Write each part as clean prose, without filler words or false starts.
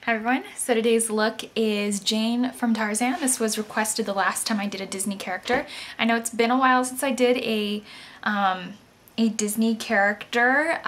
Hi everyone, so today's look is Jane from Tarzan. This was requested the last time I did a Disney character. I know it's been a while since I did a Disney character.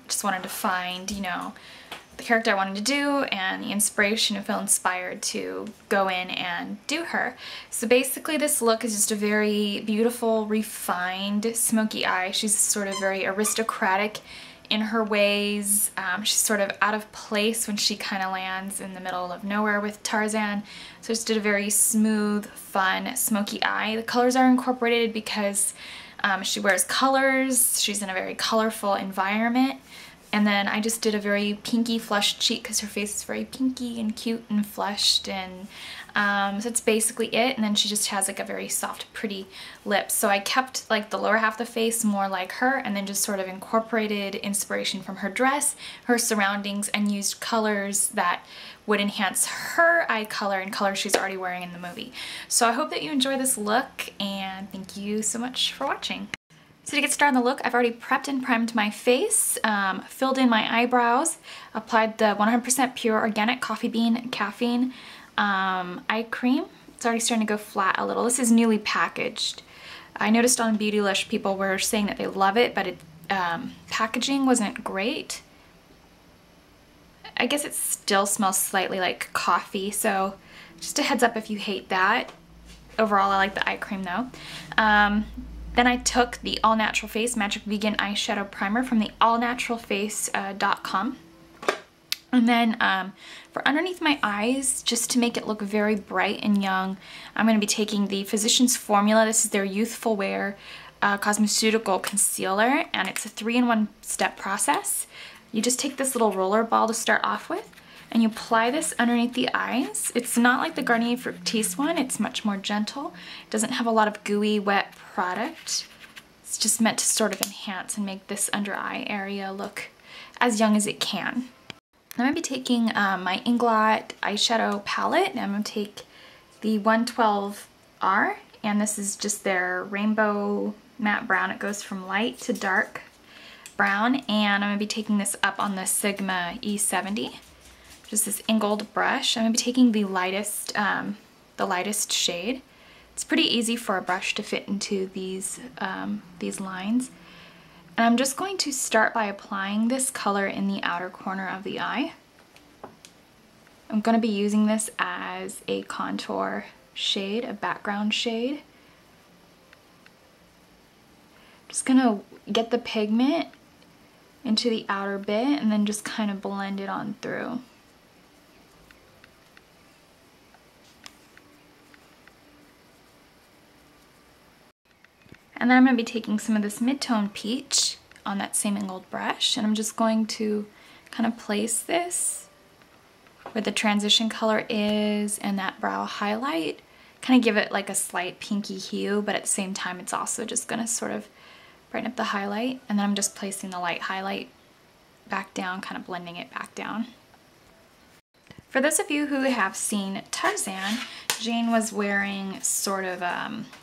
Just wanted to find, the character I wanted to do and the inspiration to feel inspired to go in and do her. So basically this look is just a very beautiful, refined, smoky eye. She's sort of very aristocratic in her ways. She's sort of out of place when she kind of lands in the middle of nowhere with Tarzan. So just did a very smooth, fun, smoky eye. The colors are incorporated because she wears colors. She's in a very colorful environment. And then I just did a very pinky flushed cheek because her face is very pinky and cute and flushed, and so that's basically it. And then she just has like a very soft, pretty lips. So I kept like the lower half of the face more like her, and then just sort of incorporated inspiration from her dress, her surroundings, and used colors that would enhance her eye color and colors she's already wearing in the movie. So I hope that you enjoy this look, and thank you so much for watching. So to get started on the look, I've already prepped and primed my face, filled in my eyebrows, applied the 100% pure organic coffee bean caffeine eye cream. It's already starting to go flat a little. This is newly packaged. I noticed on Beautylish people were saying that they love it, but packaging wasn't great. I guess it still smells slightly like coffee, so just a heads up if you hate that. Overall, I like the eye cream though. Then I took the All Natural Face Magic Vegan Eyeshadow Primer from the allnaturalface.com. And then for underneath my eyes, just to make it look very bright and young, I'm going to be taking the Physicians Formula. This is their Youthful Wear Cosmeceutical Concealer, and it's a 3-in-1 step process. You just take this little roller ball to start off with, and you apply this underneath the eyes. It's not like the Garnier Fructis one, it's much more gentle. It doesn't have a lot of gooey, wet product. It's just meant to sort of enhance and make this under eye area look as young as it can. I'm going to be taking my Inglot eyeshadow palette, and I'm going to take the 112R, and this is just their rainbow matte brown. It goes from light to dark brown, and I'm going to be taking this up on the Sigma E70. Just this Inglot brush. I'm going to be taking the lightest shade. It's pretty easy for a brush to fit into these lines. And I'm just going to start by applying this color in the outer corner of the eye. I'm going to be using this as a contour shade, a background shade. Just going to get the pigment into the outer bit and then just kind of blend it on through. And then I'm going to be taking some of this mid-tone peach on that same Inglot brush, and I'm just going to kind of place this where the transition color is and that brow highlight. Kind of give it like a slight pinky hue, but at the same time it's also just going to sort of brighten up the highlight. And then I'm just placing the light highlight back down, kind of blending it back down. For those of you who have seen Tarzan, Jane was wearing sort of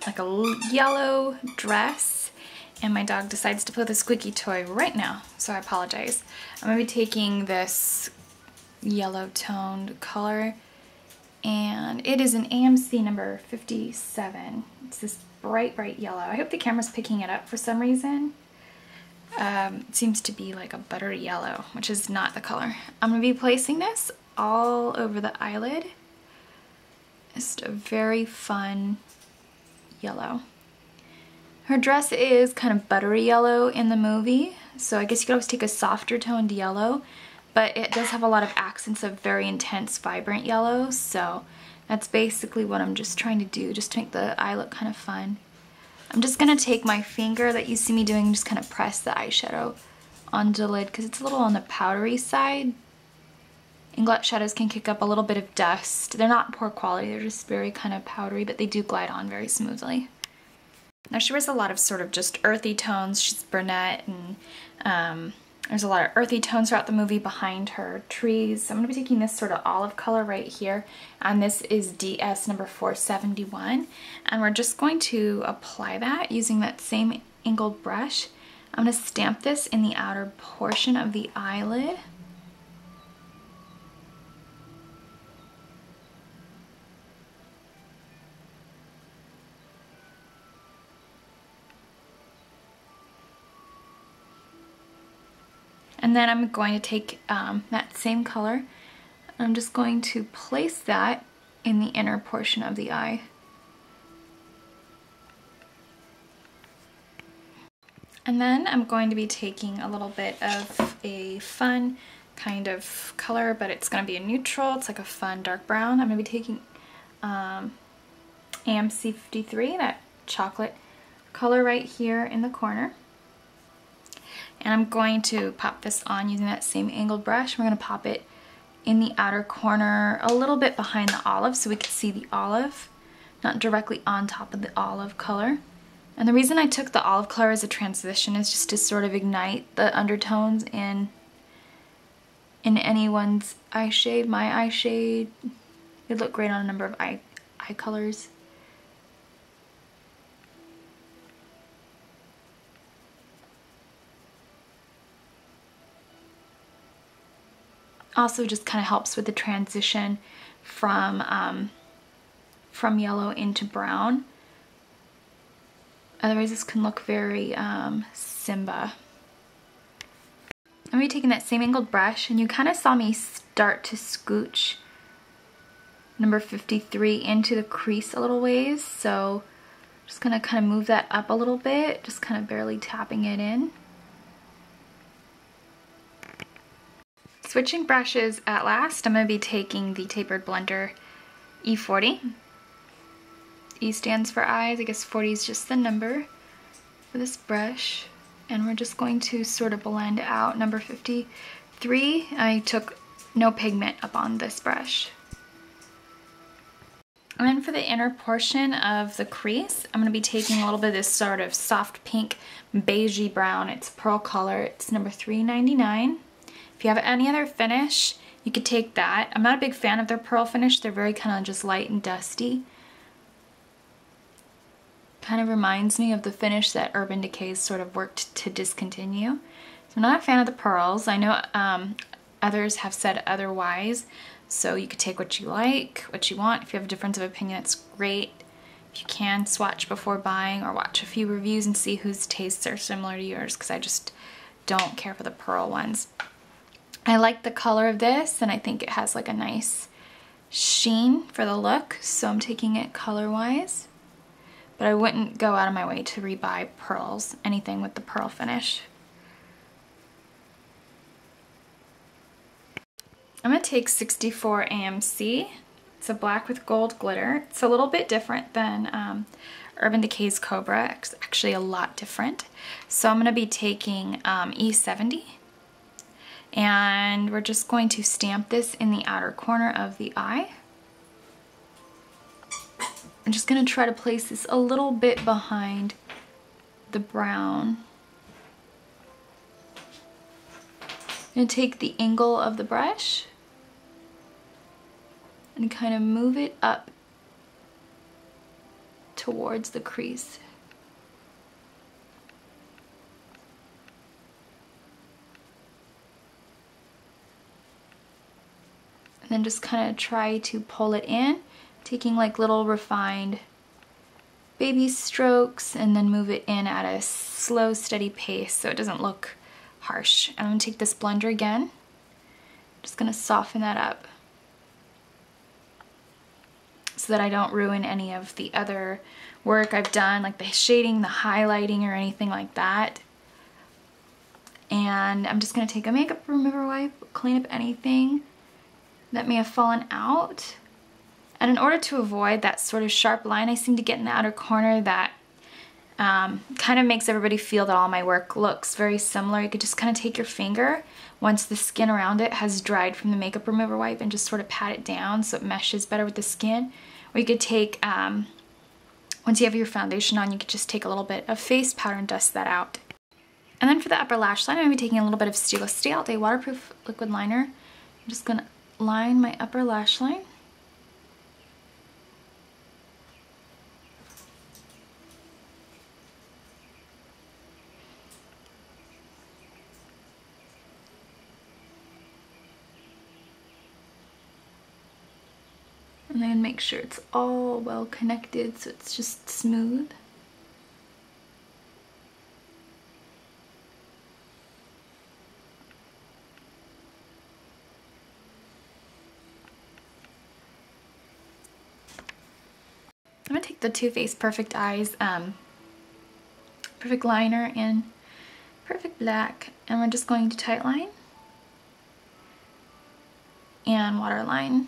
like a yellow dress, and my dog decides to play with a squeaky toy right now, so I apologize. I'm going to be taking this yellow toned color, and it is an AMC number 57. It's this bright, bright yellow. I hope the camera's picking it up for some reason. It seems to be like a buttery yellow, which is not the color. I'm going to be placing this all over the eyelid. Just a very fun yellow. Her dress is kind of buttery yellow in the movie, so I guess you could always take a softer toned yellow, but it does have a lot of accents of very intense, vibrant yellow, so that's basically what I'm just trying to do, just to make the eye look kind of fun. I'm just going to take my finger that you see me doing and just kind of press the eyeshadow onto the lid because it's a little on the powdery side. Inglot shadows can kick up a little bit of dust. They're not poor quality, they're just very kind of powdery, but they do glide on very smoothly. Now she wears a lot of sort of just earthy tones. She's brunette, and there's a lot of earthy tones throughout the movie behind her trees. So I'm going to be taking this sort of olive color right here, and this is DS number 471, and we're just going to apply that using that same Inglot brush. I'm going to stamp this in the outer portion of the eyelid. And then I'm going to take that same color. I'm just going to place that in the inner portion of the eye. And then I'm going to be taking a little bit of a fun kind of color, but it's going to be a neutral. It's like a fun dark brown. I'm going to be taking AMC 53, that chocolate color right here in the corner. And I'm going to pop this on using that same angled brush. We're going to pop it in the outer corner, a little bit behind the olive so we can see the olive, not directly on top of the olive color. And the reason I took the olive color as a transition is just to sort of ignite the undertones in anyone's eye shade. My eye shade, it'd look great on a number of eye colors. Also just kind of helps with the transition from yellow into brown. Otherwise this can look very Simba. I'm going to be taking that same angled brush, and you kind of saw me start to scooch number 53 into the crease a little ways, so I'm just going to kind of move that up a little bit, just kind of barely tapping it in. Switching brushes at last, I'm going to be taking the tapered blender E40. E stands for eyes, I guess 40 is just the number for this brush. And we're just going to sort of blend out number 53. I took no pigment up on this brush. And then for the inner portion of the crease, I'm going to be taking a little bit of this sort of soft pink beigey brown. It's pearl color. It's number 399. If you have any other finish, you could take that. I'm not a big fan of their pearl finish. They're very kind of just light and dusty. Kind of reminds me of the finish that Urban Decay's sort of worked to discontinue. So I'm not a fan of the pearls. I know others have said otherwise, so you could take what you like, what you want. If you have a difference of opinion, it's great. If you can, swatch before buying or watch a few reviews and see whose tastes are similar to yours, because I just don't care for the pearl ones. I like the color of this, and I think it has like a nice sheen for the look, so I'm taking it color-wise. But I wouldn't go out of my way to rebuy pearls, anything with the pearl finish. I'm going to take 64 AMC. It's a black with gold glitter. It's a little bit different than Urban Decay's Cobra. It's actually a lot different. So I'm going to be taking E70. And we're just going to stamp this in the outer corner of the eye. I'm just going to try to place this a little bit behind the brown. I'm going to take the angle of the brush and kind of move it up towards the crease. And then just kind of try to pull it in, taking like little refined baby strokes, and then move it in at a slow, steady pace so it doesn't look harsh. And I'm going to take this blender again. Just going to soften that up so that I don't ruin any of the other work I've done, like the shading, the highlighting, or anything like that. And I'm just going to take a makeup remover wipe, clean up anything that may have fallen out. And in order to avoid that sort of sharp line I seem to get in the outer corner that kind of makes everybody feel that all my work looks very similar, you could just kind of take your finger once the skin around it has dried from the makeup remover wipe and just sort of pat it down so it meshes better with the skin. Or you could take, once you have your foundation on, you could just take a little bit of face powder and dust that out. And then for the upper lash line, I'm going to be taking a little bit of Stila Stay All Day Waterproof Liquid Liner. I'm just going to line my upper lash line. And then make sure it's all well connected so it's just smooth. take the Too Faced Perfect Eyes Perfect Liner in Perfect Black, and we're just going to tightline and waterline.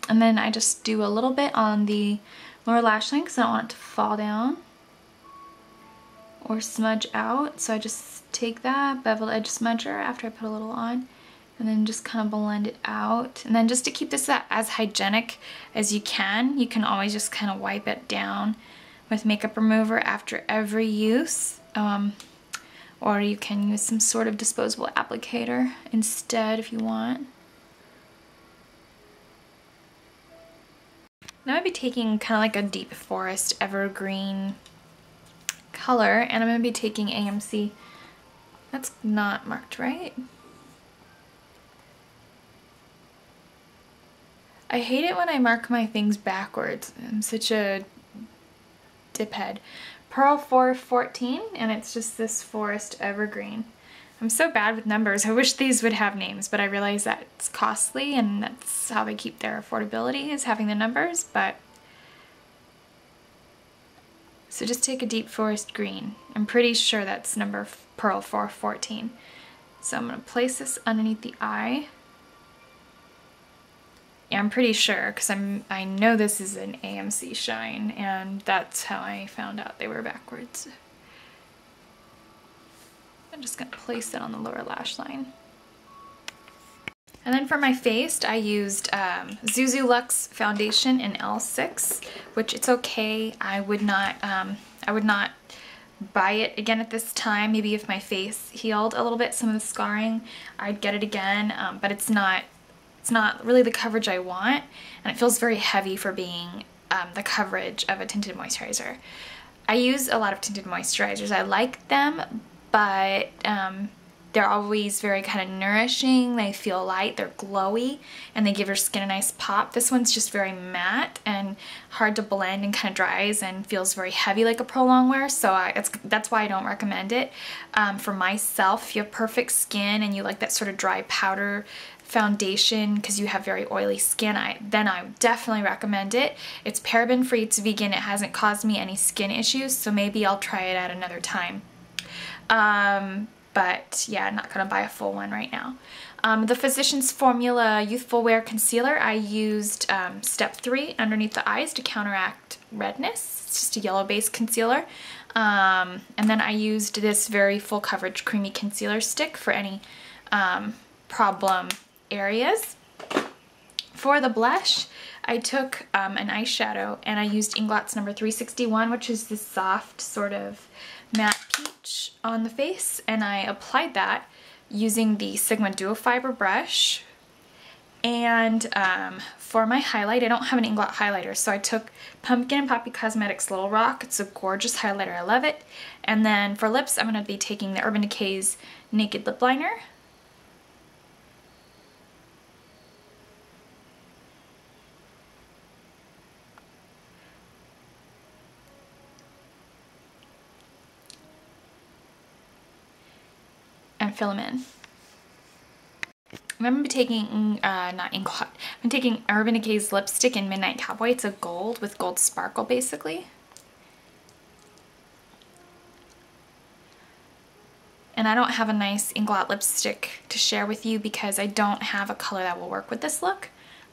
And then I just do a little bit on the lower lash line because I don't want it to fall down or smudge out. So I just take that bevel edge smudger after I put a little on and then just kind of blend it out. And then just to keep this as hygienic as you can always just kind of wipe it down with makeup remover after every use. Or you can use some sort of disposable applicator instead if you want. Now I'll be taking kind of like a deep forest evergreen color, and I'm going to be taking AMC. That's not marked right. I hate it when I mark my things backwards. I'm such a diphead. Pearl 414, and it's just this forest evergreen. I'm so bad with numbers. I wish these would have names, but I realize that it's costly and that's how they keep their affordability, is having the numbers. But so just take a deep forest green. I'm pretty sure that's number Pearl 414. So I'm going to place this underneath the eye. Yeah, I'm pretty sure because I know this is an AMC shine, and that's how I found out they were backwards. I'm just going to place it on the lower lash line. And then for my face, I used Zuzu Luxe foundation in L6, which it's okay. I would not buy it again at this time. Maybe if my face healed a little bit, some of the scarring, I'd get it again. But it's not really the coverage I want, and it feels very heavy for being the coverage of a tinted moisturizer. I use a lot of tinted moisturizers. I like them, but they're always very kind of nourishing. They feel light, they're glowy, and they give your skin a nice pop. This one's just very matte and hard to blend and kind of dries and feels very heavy like a Pro Longwear, so that's why I don't recommend it. For myself, if you have perfect skin and you like that sort of dry powder foundation because you have very oily skin, then I would definitely recommend it. It's paraben free, it's vegan, it hasn't caused me any skin issues, so maybe I'll try it at another time. But yeah, I'm not going to buy a full one right now. The Physicians Formula Youthful Wear Concealer, I used step 3 underneath the eyes to counteract redness. It's just a yellow base concealer. And then I used this very full coverage creamy concealer stick for any problem areas. For the blush, I took an eyeshadow and I used Inglot's number 361, which is this soft sort of matte peach on the face, and I applied that using the Sigma Duo Fiber brush. And for my highlight, I don't have an Inglot highlighter, so I took Pumpkin and Poppy Cosmetics Little Rock. It's a gorgeous highlighter, I love it. And then for lips, I'm going to be taking the Urban Decay's Naked Lip Liner. And fill them in. I'm going to be taking, not Inglot, I'm taking Urban Decay's lipstick in Midnight Cowboy. It's a gold with gold sparkle basically. And I don't have a nice Inglot lipstick to share with you because I don't have a color that will work with this look.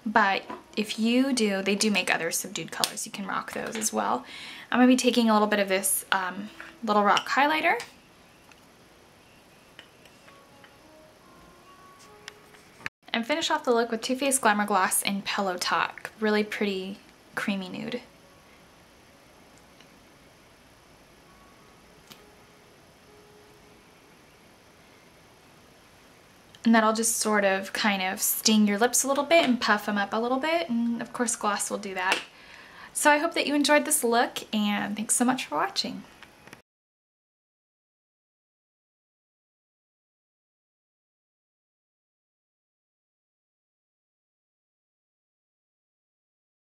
But if you do, they do make other subdued colors. You can rock those as well. I'm going to be taking a little bit of this Little Rock highlighter. And finish off the look with Too Faced Glamour Gloss in Pillow Talk. Really pretty creamy nude. And that'll just sort of kind of sting your lips a little bit and puff them up a little bit, and of course gloss will do that. So I hope that you enjoyed this look, and thanks so much for watching.